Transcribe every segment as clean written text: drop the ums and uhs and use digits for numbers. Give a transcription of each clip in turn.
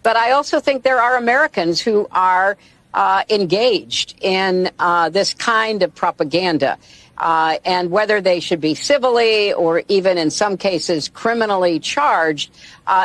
But I also think there are Americans who are engaged in this kind of propaganda. And whether they should be civilly or even in some cases criminally charged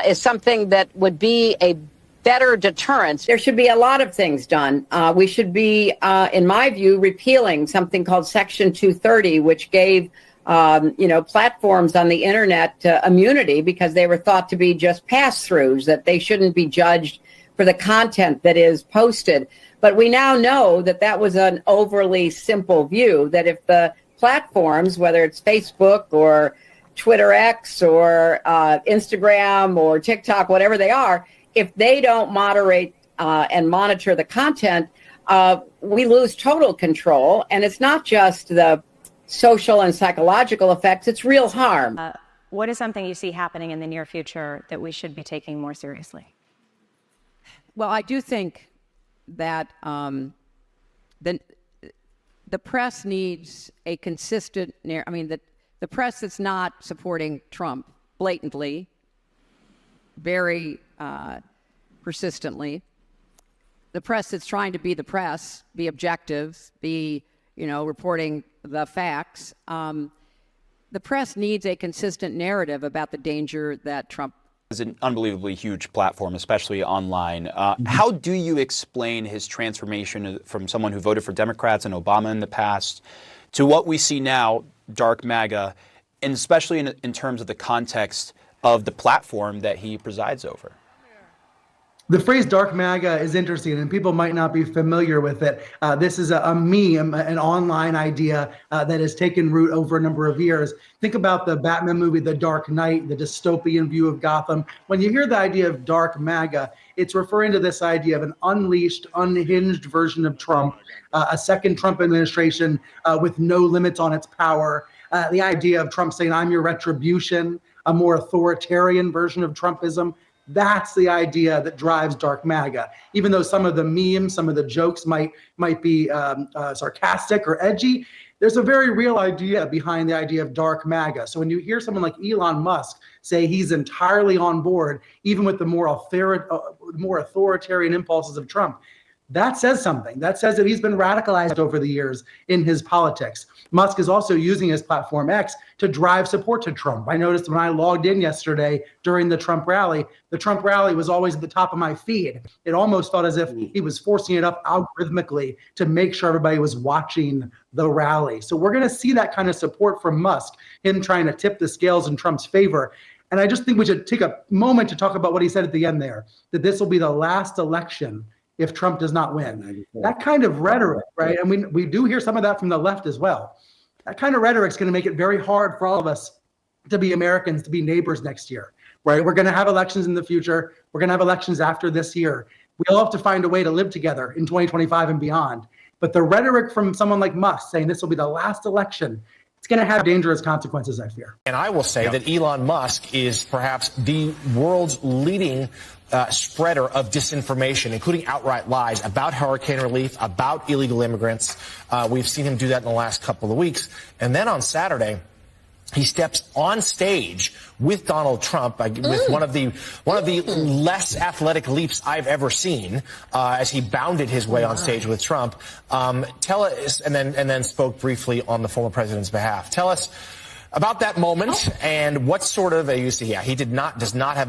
is something that would be a better deterrent. There should be a lot of things done. We should be, in my view, repealing something called Section 230, which gave platforms on the internet immunity because they were thought to be just pass-throughs, that they shouldn't be judged for the content that is posted. But we now know that that was an overly simple view, that if the platforms, whether it's Facebook or Twitter X or Instagram or TikTok, whatever they are, if they don't moderate and monitor the content, we lose total control. And it's not just the social and psychological effects, it's real harm. What is something you see happening in the near future that we should be taking more seriously? Well, I do think that the press needs a consistent, the press that's not supporting Trump blatantly, very persistently, the press that's trying to be the press, be objective, be, reporting the facts. The press needs a consistent narrative about the danger that Trump is an unbelievably huge platform, especially online. How do you explain his transformation from someone who voted for Democrats and Obama in the past to what we see now, dark MAGA, and especially in terms of the context of the platform that he presides over? The phrase dark MAGA is interesting, and people might not be familiar with it. This is a meme, an online idea that has taken root over a number of years. Think about the Batman movie, The Dark Knight, the dystopian view of Gotham. When you hear the idea of dark MAGA, it's referring to this idea of an unleashed, unhinged version of Trump, a second Trump administration with no limits on its power. The idea of Trump saying, "I'm your retribution," a more authoritarian version of Trumpism. That's the idea that drives dark MAGA. Even though some of the memes, some of the jokes might be sarcastic or edgy, there's a very real idea behind the idea of dark MAGA. So when you hear someone like Elon Musk say he's entirely on board, even with the more authoritarian impulses of Trump, that says something. That says that he's been radicalized over the years in his politics. Musk is also using his platform X to drive support to Trump. I noticed when I logged in yesterday during the Trump rally was always at the top of my feed. It almost felt as if he was forcing it up algorithmically to make sure everybody was watching the rally. So we're going to see that kind of support from Musk, him trying to tip the scales in Trump's favor. And I just think we should take a moment to talk about what he said at the end there, that this will be the last election if Trump does not win. That kind of rhetoric, right? And we do hear some of that from the left as well. That kind of rhetoric is going to make it very hard for all of us to be Americans, to be neighbors next year, right? We're going to have elections in the future. We're going to have elections after this year. We all have to find a way to live together in 2025 and beyond. But the rhetoric from someone like Musk saying this will be the last election, it's going to have dangerous consequences, I fear. And I will say that Elon Musk is perhaps the world's leading spreader of disinformation, including outright lies about hurricane relief, about illegal immigrants. We've seen him do that in the last couple of weeks. And then on Saturday, he steps on stage with Donald Trump with one of the less athletic leaps I've ever seen as he bounded his way on stage with Trump. Tell us, and then spoke briefly on the former president's behalf. Tell us about that moment and what sort of he does not have